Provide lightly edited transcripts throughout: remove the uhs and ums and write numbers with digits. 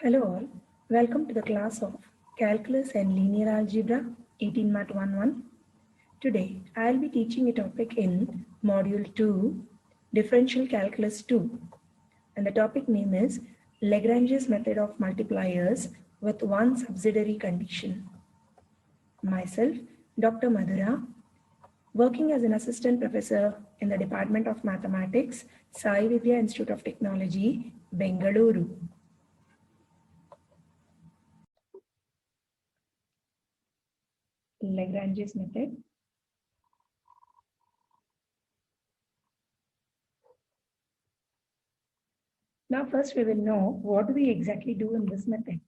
Hello all, welcome to the class of Calculus and Linear Algebra 18 Mat 11. Today I will be teaching a topic in Module 2, Differential Calculus 2, and the topic name is Lagrange's method of multipliers with one subsidiary condition. Myself, Dr. Madhura, working as an assistant professor in the Department of Mathematics, Sai Vidya Institute of Technology, Bengaluru. Lagrange's method. Now first we will know what do we exactly do in this method.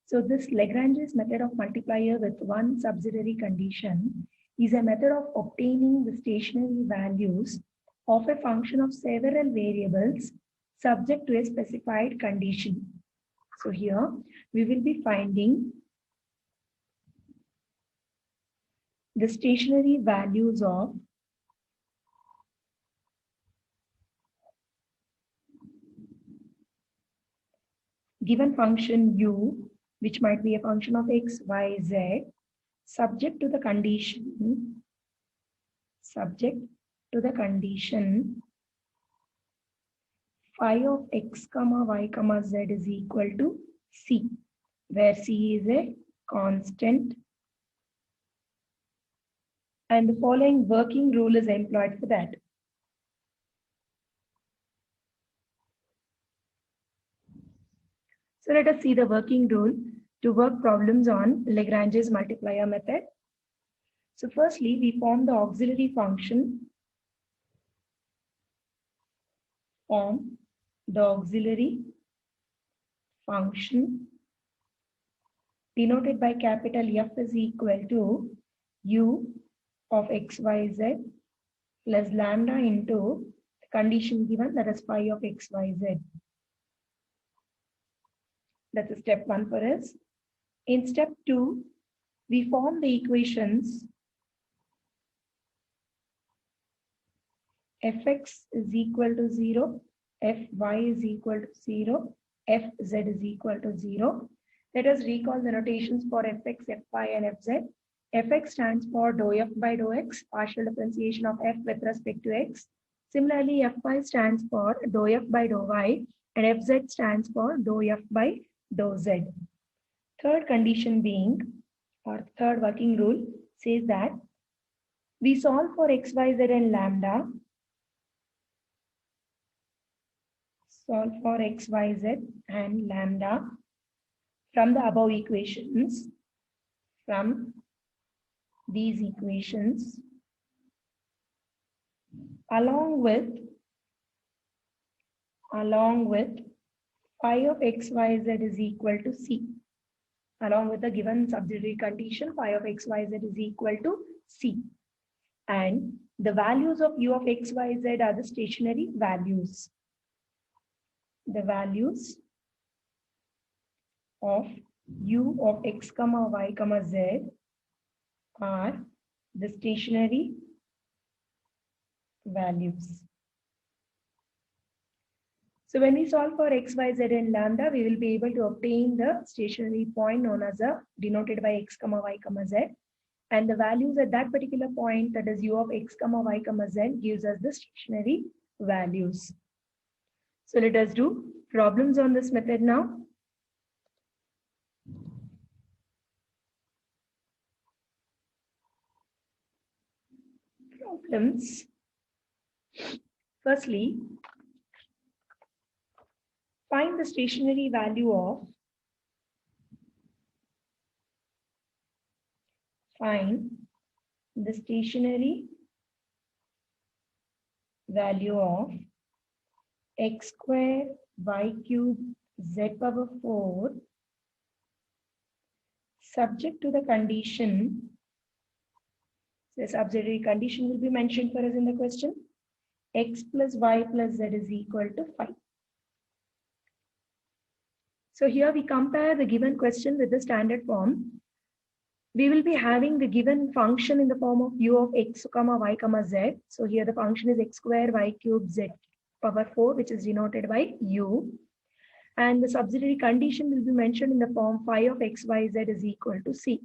So this Lagrange's method of multiplier with one subsidiary condition is a method of obtaining the stationary values of a function of several variables subject to a specified condition. So here we will be finding the stationary values of given function u, which might be a function of x, y, z, subject to the condition phi of x comma y comma z is equal to c, where c is a constant, and the following working rule is employed for that. So let us see the working rule to work problems on Lagrange's multiplier method. So firstly, we form the auxiliary function, denoted by capital F is equal to u of x, y, z plus lambda into the condition given, that is phi of x, y, z. That's a step 1 for us. In step 2, we form the equations fx is equal to 0, fy is equal to 0, fz is equal to 0. Let us recall the notations for fx, fy, and fz. Fx stands for dou f by dou x, partial differentiation of f with respect to x. Similarly, fy stands for dou f by dou y, and fz stands for dou f by dou z. Third condition being, or third working rule says that we solve for x, y, z and lambda. Solve for x, y, z and lambda from the above equations, from these equations, along with phi of x, y, z is equal to c. Along with the given subsidiary condition, phi of x, y, z is equal to c. And the values of u of x, y, z are the stationary values. The values of u of x comma y comma z are the stationary values. So when we solve for x, y, z and lambda, we will be able to obtain the stationary point known as denoted by x comma y comma z, and the values at that particular point, that is u of x comma y comma z, gives us the stationary values. So let us do problems on this method now. Problems. Firstly, find the stationary value of x square y cube z power 4 subject to the condition. The subsidiary condition will be mentioned for us in the question. X plus y plus z is equal to 5. So here we compare the given question with the standard form. We will be having the given function in the form of u of x comma y comma z. So here the function is x square y cube z power 4, which is denoted by u. And the subsidiary condition will be mentioned in the form phi of x, y, z is equal to c.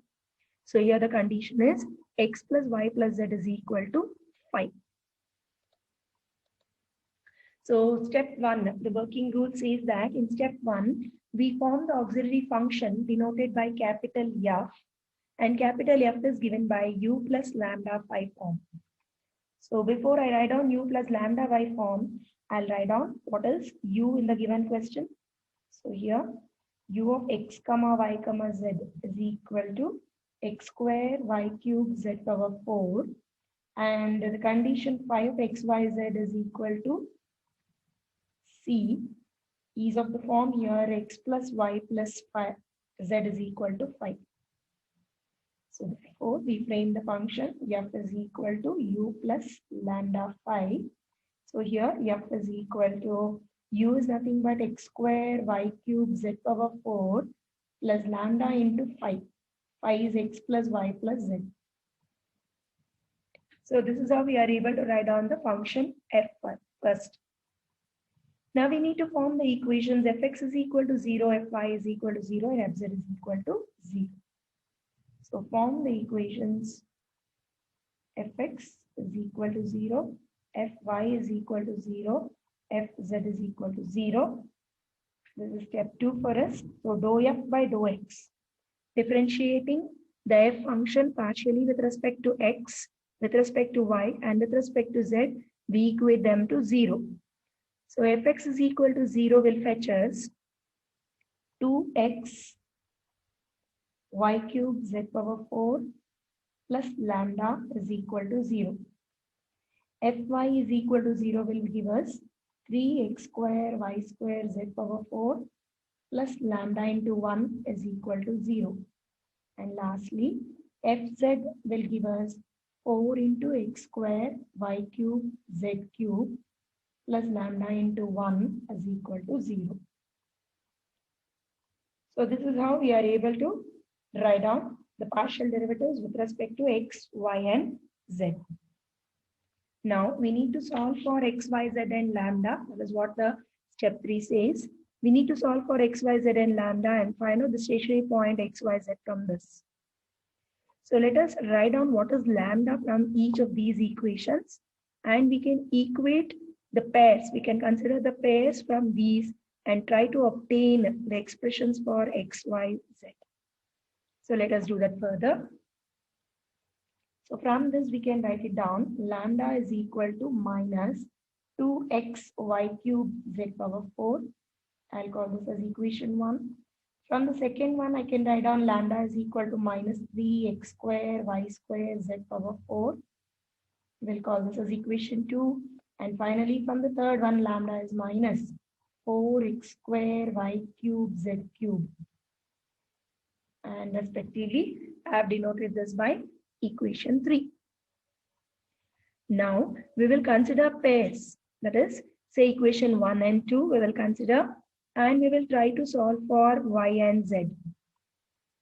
So here the condition is x plus y plus z is equal to phi. So step 1, the working rule says that in step 1, we form the auxiliary function denoted by capital F, and capital F is given by u plus lambda phi form. So before I write down u plus lambda phi form, I'll write down what is u in the given question. So here u of x comma y comma z is equal to x square y cube z power 4, and the condition phi of x y z is equal to c is of the form here x plus y plus phi z is equal to phi. So therefore we frame the function f is equal to u plus lambda phi. So here f is equal to u is nothing but x square y cube z power 4 plus lambda into phi. Phi is x plus y plus z. So this is how we are able to write down the function f first. Now we need to form the equations fx is equal to 0, fy is equal to 0, and fz is equal to 0. So form the equations fx is equal to 0, fy is equal to 0, fz is equal to 0. This is step 2 for us. So dou f by dou x. Differentiating the f function partially with respect to x, with respect to y, and with respect to z, we equate them to 0. So fx is equal to 0 will fetch us 2x y cube z power 4 plus lambda is equal to 0. Fy is equal to 0 will give us 3x square y square z power 4 plus lambda into 1 is equal to 0. And lastly, fz will give us 4 into x square y cube z cube plus lambda into 1 is equal to 0. So this is how we are able to write down the partial derivatives with respect to x, y, and z. Now we need to solve for x, y, z, and lambda. That is what the step 3 says. We need to solve for x, y, z, and lambda and find out the stationary point x, y, z from this. So let us write down what is lambda from each of these equations, and we can equate the pairs. We can consider the pairs from these and try to obtain the expressions for x, y, z. So let us do that further. So from this we can write it down. Lambda is equal to minus 2x y cube z power 4. I'll call this as equation 1. From the second one, I can write down lambda is equal to minus 3x square y square z power 4. We'll call this as equation 2. And finally, from the third one, lambda is minus 4x square y cube z cube. And respectively, I have denoted this by equation 3. Now, we will consider pairs. That is, say equation 1 and 2, we will consider, and we will try to solve for y and z.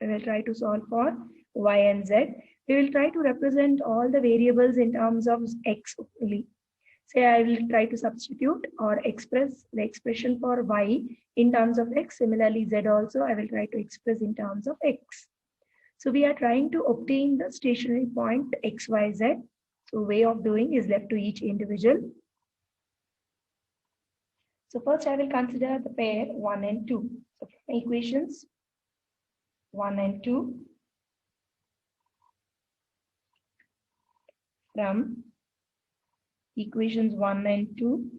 We will try to solve for y and z. We will try to represent all the variables in terms of x only. Say I will try to substitute or express the expression for y in terms of x. Similarly, z also I will try to express in terms of x. So we are trying to obtain the stationary point x, y, z. So way of doing is left to each individual. So first I will consider the pair 1 and 2. So from equations 1 and 2, from equations 1 and 2.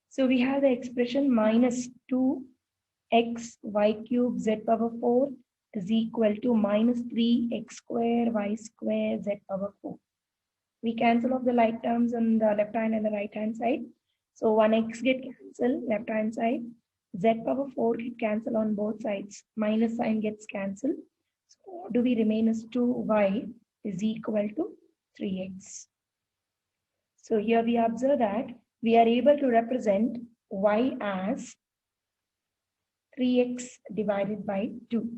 So we have the expression minus 2x y cube z power 4 is equal to minus 3x square y square z power 4. We cancel off the like terms on the left hand and the right hand side. So 1x get cancelled left hand side. Z power 4 get cancelled on both sides. Minus sign gets cancelled. So what do we remain as 2y is equal to 3x. So here we observe that we are able to represent y as 3x divided by 2.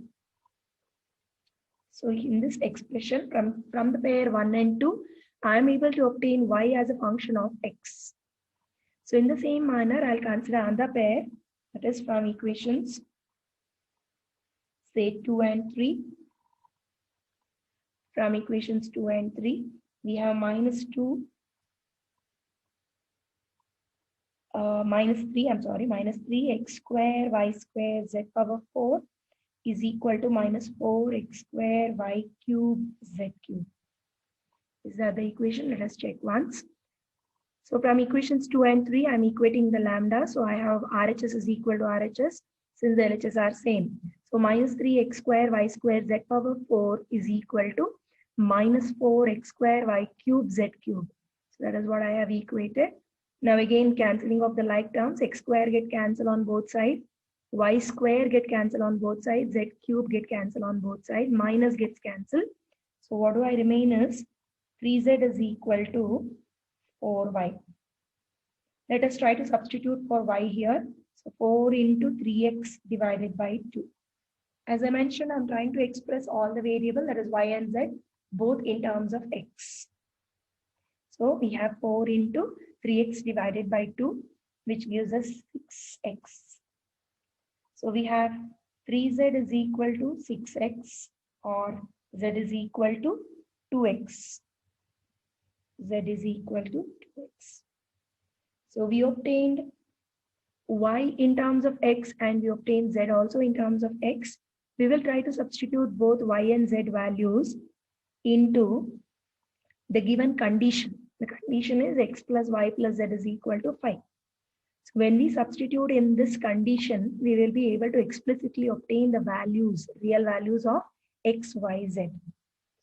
So in this expression from the pair 1 and 2, I am able to obtain y as a function of x. So in the same manner, I'll consider another pair, that is from equations, say 2 and 3. From equations 2 and 3, we have minus 3, minus 3x square y square z power 4 is equal to minus 4x square y cube z cube. Is that the equation? Let us check once. So from equations 2 and 3, I'm equating the lambda. So I have RHS is equal to RHS since the LHS are same. So minus 3x square y square z power 4 is equal to minus 4x square y cube z cube. So that is what I have equated. Now again, cancelling of the like terms, x square get cancelled on both sides, y square get cancelled on both sides, z cube get cancelled on both sides, minus gets cancelled. So what do I remain is 3z is equal to 4y. Let us try to substitute for y here. So 4 into 3x divided by 2. As I mentioned, I'm trying to express all the variable, that is y and z, both in terms of x. So we have 4 into 3x divided by 2, which gives us 6x. So we have 3z is equal to 6x, or z is equal to 2x. Z is equal to 2x. So we obtained y in terms of x and we obtained z also in terms of x. We will try to substitute both y and z values into the given condition. The condition is x plus y plus z is equal to 5. So when we substitute in this condition, we will be able to explicitly obtain the values, real values of x, y, z.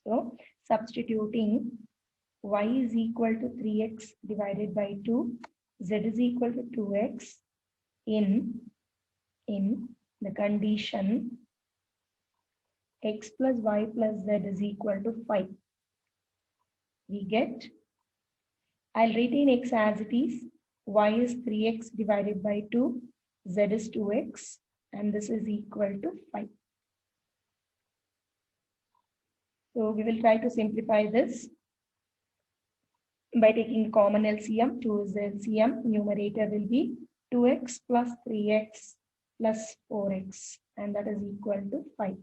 So substituting y is equal to 3x divided by 2, z is equal to 2x in the condition x plus y plus z is equal to 5. We get, I'll retain x as it is, y is 3x divided by 2, z is 2x, and this is equal to 5. So we will try to simplify this by taking common LCM. 2 is the LCM. Numerator will be 2x plus 3x plus 4x, and that is equal to 5.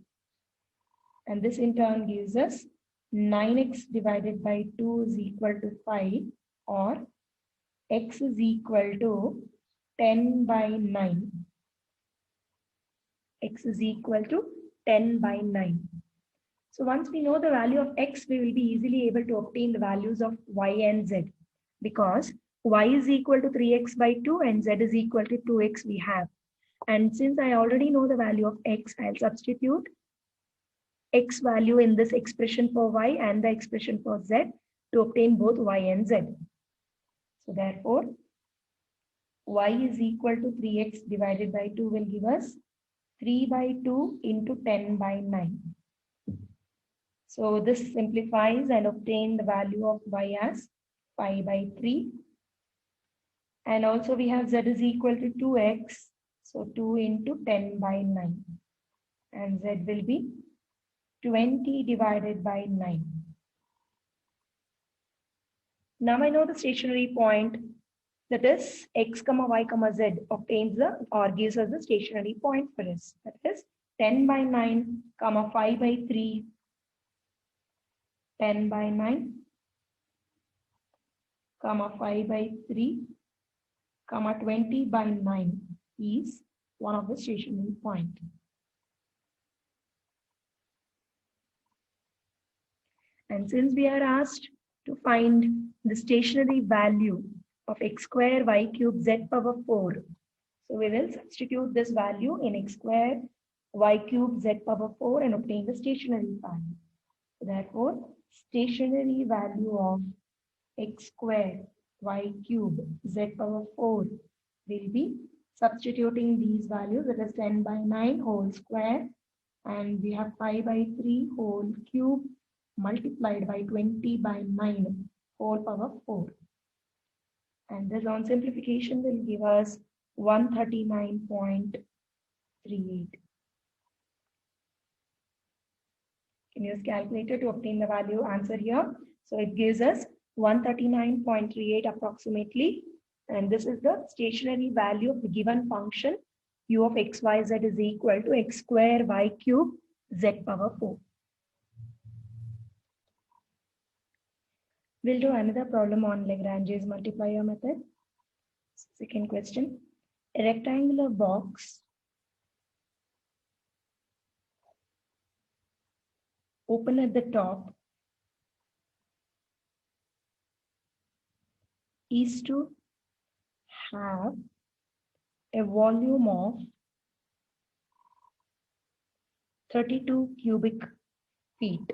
And this in turn gives us 9x divided by 2 is equal to 5, or x is equal to 10 by 9. X is equal to 10 by 9. So once we know the value of x, we will be easily able to obtain the values of y and z, because y is equal to 3x by 2 and z is equal to 2x we have. And since I already know the value of x, I'll substitute x value in this expression for y and the expression for z to obtain both y and z. So therefore, y is equal to 3x divided by 2 will give us 3 by 2 into 10 by 9. So this simplifies and obtain the value of y as 5 by 3. And also we have z is equal to 2x. So 2 into 10 by 9. And z will be 20 divided by 9. Now I know the stationary point, that is x comma y comma z obtains the or gives us the stationary point for us. That is 10 by 9 comma 5 by 3. 10 by 9 comma 5 by 3 comma 20 by 9 is one of the stationary point. And since we are asked to find the stationary value of x square y cube z power 4, so we will substitute this value in x square y cube z power 4 and obtain the stationary value. Therefore, stationary value of x square y cube z power 4 will be substituting these values, that is 10 by 9 whole square, and we have 5 by 3 whole cube multiplied by 20 by 9 whole power 4. And this on simplification will give us 139.38. Can use calculator to obtain the value answer here. So it gives us 139.38 approximately And this is the stationary value of the given function u of x, y, z is equal to x square y cube z power 4. We'll do another problem on Lagrange's multiplier method. Second question. A rectangular box open at the top is to have a volume of 32 cubic feet.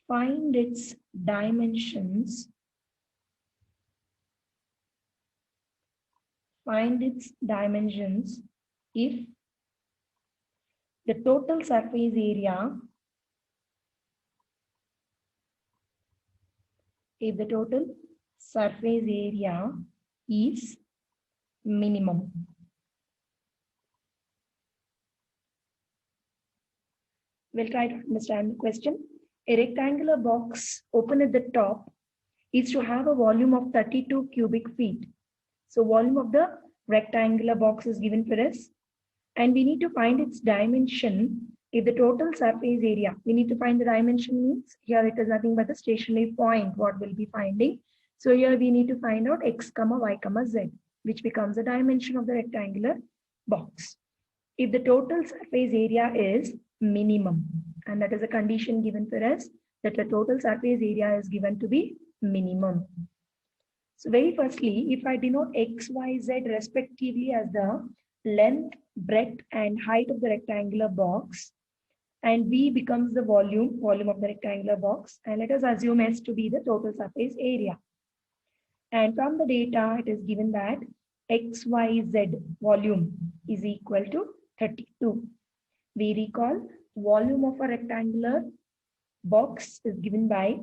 Find its dimensions. Find its dimensions if the total surface area is minimum. We'll try to understand the question. A rectangular box open at the top is to have a volume of 32 cubic feet. So volume of the rectangular box is given for us. And we need to find its dimension if the total surface area. We need to find the dimension means here it is nothing but the stationary point what we'll be finding. So here we need to find out x, y, z, which becomes the dimension of the rectangular box. If the total surface area is minimum, and that is a condition given for us that the total surface area is given to be minimum. So very firstly, if I denote x, y, z respectively as the length, breadth and height of the rectangular box, and v becomes the volume of the rectangular box, and let us assume s to be the total surface area. And from the data, it is given that x, y, z volume is equal to 32. We recall volume of a rectangular box is given by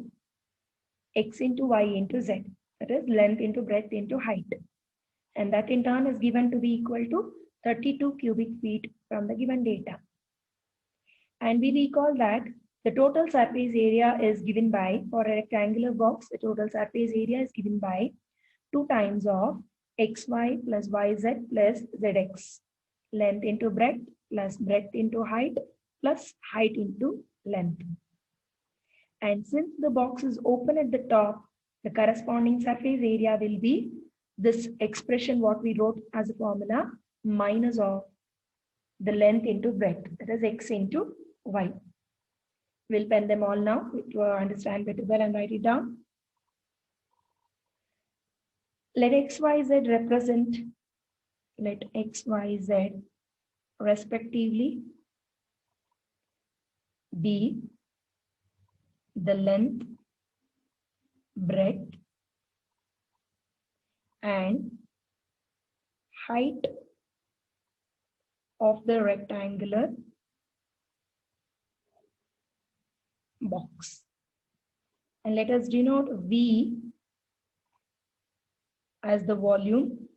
x into y into z. That is length into breadth into height. And that in turn is given to be equal to 32 cubic feet from the given data. And we recall that the total surface area is given by, for a rectangular box, the total surface area is given by 2 times of xy plus yz plus zx. Length into breadth plus breadth into height plus height into length. And since the box is open at the top, the corresponding surface area will be this expression what we wrote as a formula minus of the length into breadth, that is x into y. We'll pen them all now to understand better well and write it down. Let x, y, z represent, let x, y, z respectively be the length, breadth and height of the rectangular box. And let us denote V as the volume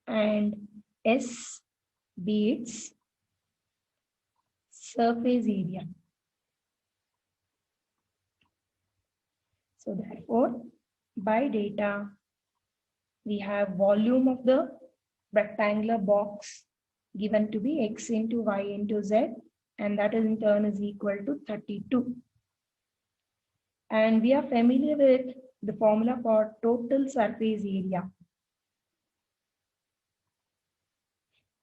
and S be its surface area. So therefore, by data, we have volume of the rectangular box given to be x into y into z, and that in turn is equal to 32. And we are familiar with the formula for total surface area,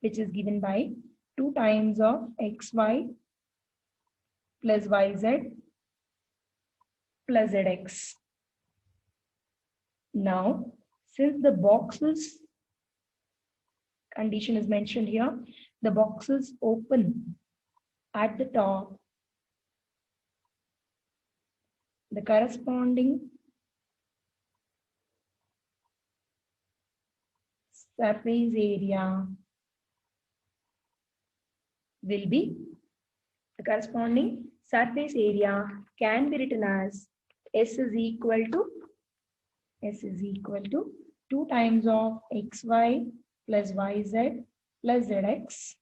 which is given by 2 times of xy plus yz plus zx. Now, since the boxes condition is mentioned here, the boxes open at the top, the corresponding surface area will be, the corresponding surface area can be written as S is equal to 2 times of xy plus yz plus zx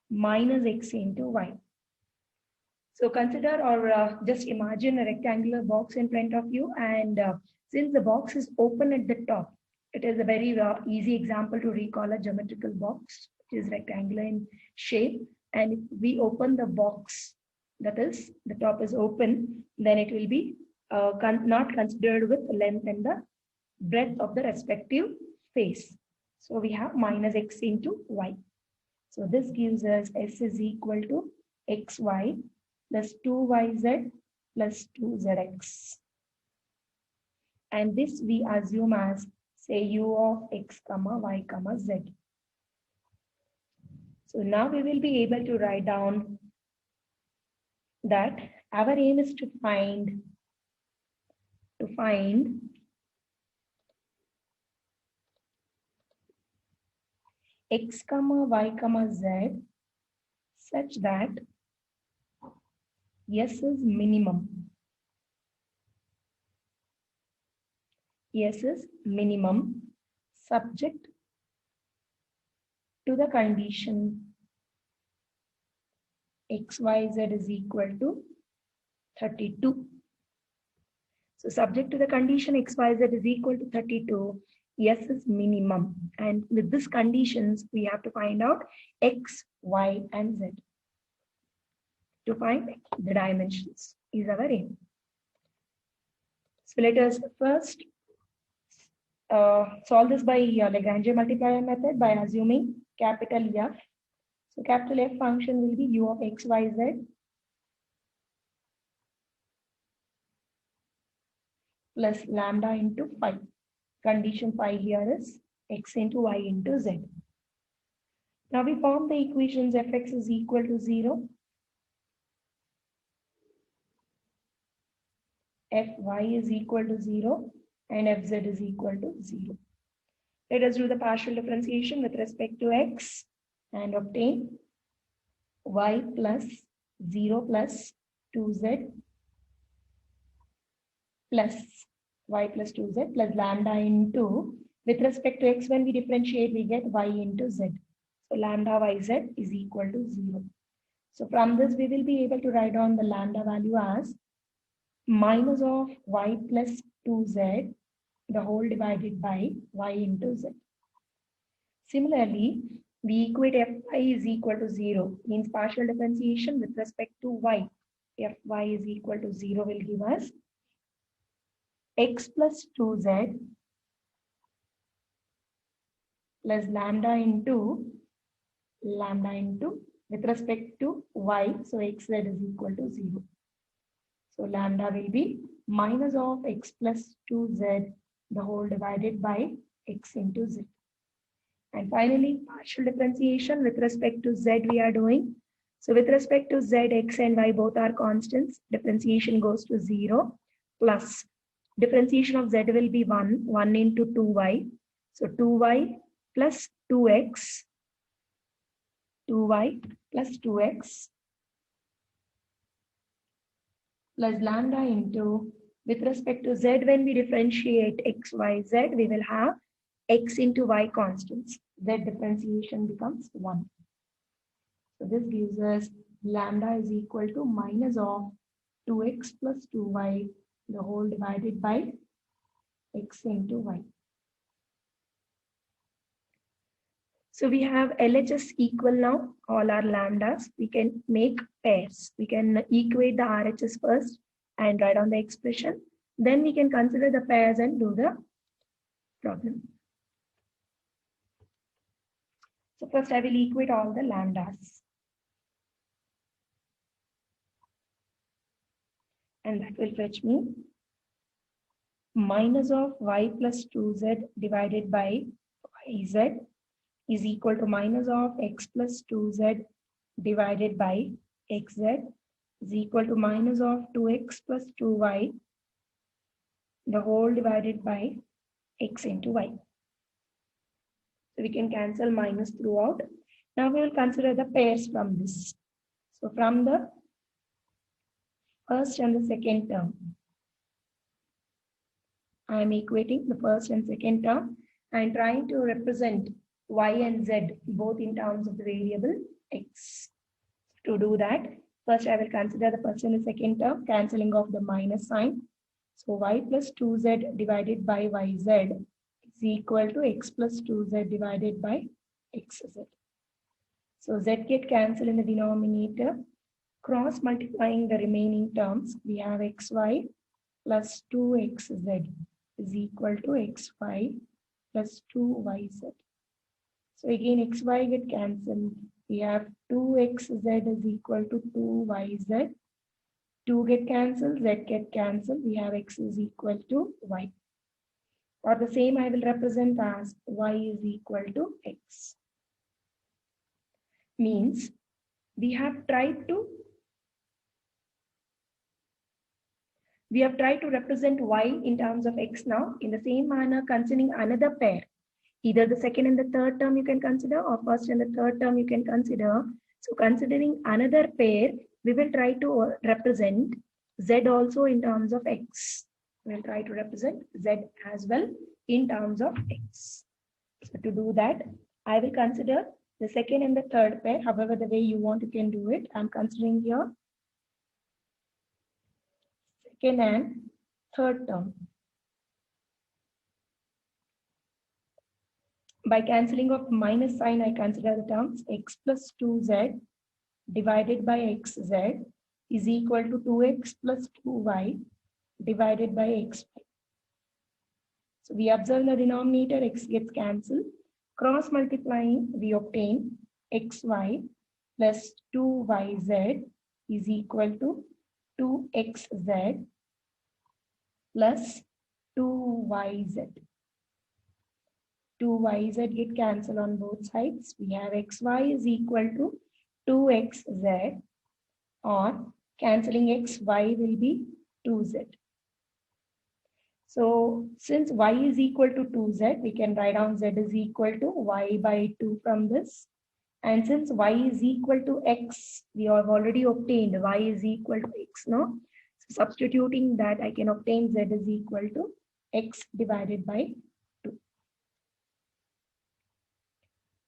minus x into y. So consider or just imagine a rectangular box in front of you, and since the box is open at the top, it is a very easy example to recall a geometrical box, which is rectangular in shape. And if we open the box, that is, the top is open, then it will be not considered with length and the breadth of the respective face. So we have minus x into y. So this gives us s is equal to xy plus 2yz plus 2zx. And this we assume as, say, u of x comma y comma z. So now we will be able to write down that our aim is to find x comma y comma z such that S is minimum. S is minimum subject to the condition XYZ is equal to 32. So subject to the condition XYZ is equal to 32, S is minimum. And with these conditions, we have to find out X, Y, and Z. To find the dimensions is our aim. So let us first solve this by Lagrange multiplier method by assuming capital F. So capital F function will be u of x, y, z plus lambda into phi. Condition phi here is x into y into z. Now we form the equations fx is equal to 0, fy is equal to 0, and fz is equal to 0. Let us do the partial differentiation with respect to x and obtain y plus 0 plus 2z plus y plus 2z plus lambda into, with respect to x, when we differentiate, we get y into z. So lambda yz is equal to 0. So from this, we will be able to write down the lambda value as minus of y plus 2z, the whole divided by y into z. Similarly, we equate fy is equal to 0, means partial differentiation with respect to y. Fy is equal to 0 will give us x plus 2z plus lambda into with respect to y, so xz is equal to 0. So lambda will be minus of x plus 2z, the whole divided by x into z. And finally, partial differentiation with respect to z we are doing. So with respect to z, x and y both are constants. Differentiation goes to 0 plus differentiation of z will be 1 into 2y. So 2y plus 2x, 2y plus 2x plus lambda into, with respect to z, when we differentiate x, y, z, we will have x into y constants. Z differentiation becomes 1. So this gives us lambda is equal to minus of 2x plus 2y, the whole divided by x into y. So we have LHS equal now, all our lambdas. We can make pairs. We can equate the RHS first and write down the expression. Then we can consider the pairs and do the problem. So first I will equate all the lambdas. And that will fetch me minus of y plus 2z divided by yz is equal to minus of x plus 2z divided by xz is equal to minus of 2x plus 2y, the whole divided by x into y. So we can cancel minus throughout. Now we will consider the pairs from this. So from the first and the second term, I am equating the first and second term and trying to represent y and z both in terms of the variable x. To do that, First, I will consider the first and the second term, cancelling of the minus sign. So y plus 2z divided by yz is equal to x plus 2z divided by xz. So z get cancelled in the denominator. Cross multiplying the remaining terms, we have xy plus 2xz is equal to xy plus 2yz. So again, xy get cancelled. We have 2xz is equal to 2yz. 2 get cancelled, z get cancelled. We have x is equal to y. Or the same I will represent as y is equal to x. Means we have tried to represent y in terms of x now. In the same manner, considering another pair, either the second and the third term you can consider, or first and the third term you can consider. So considering another pair, we will try to represent z also in terms of x. We will try to represent z as well in terms of x. So to do that, I will consider the second and the third pair. However, the way you want, you can do it. I'm considering here second and third term. By cancelling of minus sign, I consider the terms x plus 2z divided by xz is equal to 2x plus 2y divided by xy. So we observe the denominator x gets cancelled. Cross multiplying, we obtain xy plus 2yz is equal to 2xz plus 2yz. 2yz get cancelled on both sides. We have xy is equal to 2xz, or cancelling xy will be 2z. So since y is equal to 2z, we can write down z is equal to y by 2 from this. And since y is equal to x, we have already obtained y is equal to x, no? So substituting that, I can obtain z is equal to x divided by 2.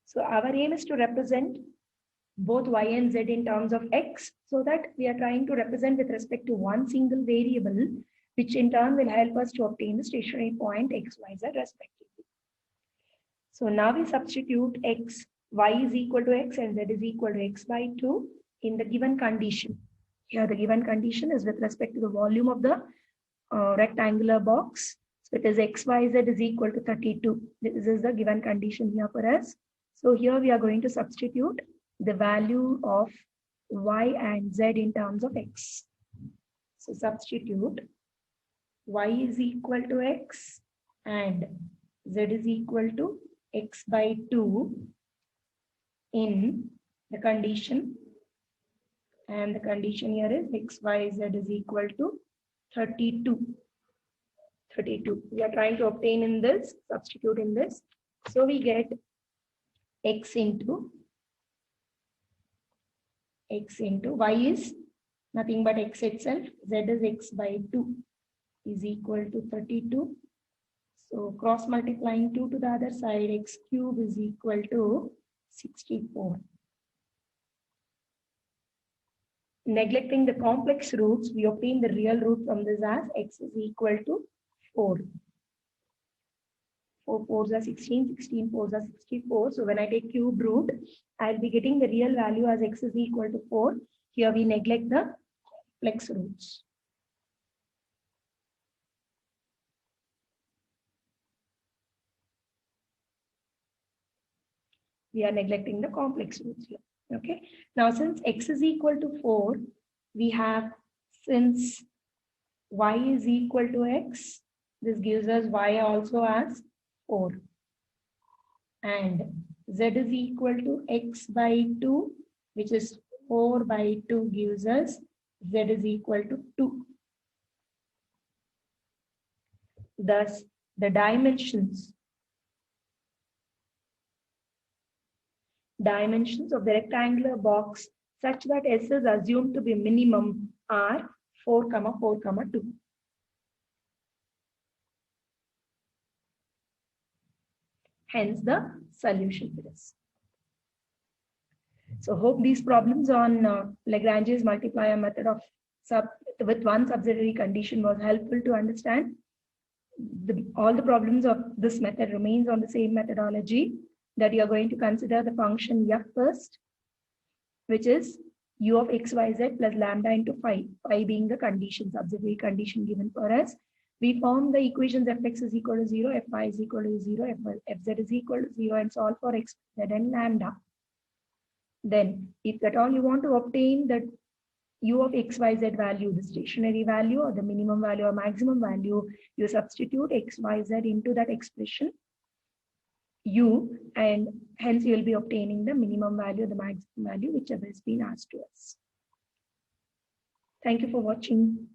So our aim is to represent both y and z in terms of x, so that we are trying to represent with respect to one single variable, which in turn will help us to obtain the stationary point x, y, z respectively. So now we substitute x, y is equal to x and z is equal to x by 2 in the given condition. Here the given condition is with respect to the volume of the rectangular box. So it is x, y, z is equal to 32. This is the given condition here for us. So here we are going to substitute the value of y and z in terms of x. So substitute y is equal to x and z is equal to x by 2 in the condition, and the condition here is x, y, z is equal to 32. 32. We are trying to obtain in this, substitute in this. So we get x into y is nothing but x itself, z is x by 2 is equal to 32. So cross multiplying 2 to the other side, x cube is equal to 64. Neglecting the complex roots, we obtain the real root from this as x is equal to 4. 4 4s are 16, 16 4s are 64. So when I take cube root, I'll be getting the real value as x is equal to 4. Here we neglect the complex roots. We are neglecting the complex roots here. Okay. Now, since x is equal to 4, we have, since y is equal to x, this gives us y also as 4. And z is equal to x by 2, which is 4 by 2 gives us z is equal to 2. Thus, the dimensions of the rectangular box such that S is assumed to be minimum are 4, 4, 2. Hence the solution for this. So hope these problems on Lagrange's multiplier method of with one subsidiary condition was helpful to understand. All the problems of this method remains on the same methodology, that you are going to consider the function f first, which is u of xyz plus lambda into phi, phi being the condition, subsidiary condition given for us. We form the equations fx is equal to 0, fy is equal to 0, fz is equal to 0, and solve for x, z, and lambda. Then, if at all you want to obtain the u of xyz value, the stationary value or the minimum value or maximum value, you substitute xyz into that expression u, and hence you will be obtaining the minimum value, the maximum value, whichever has been asked to us. Thank you for watching.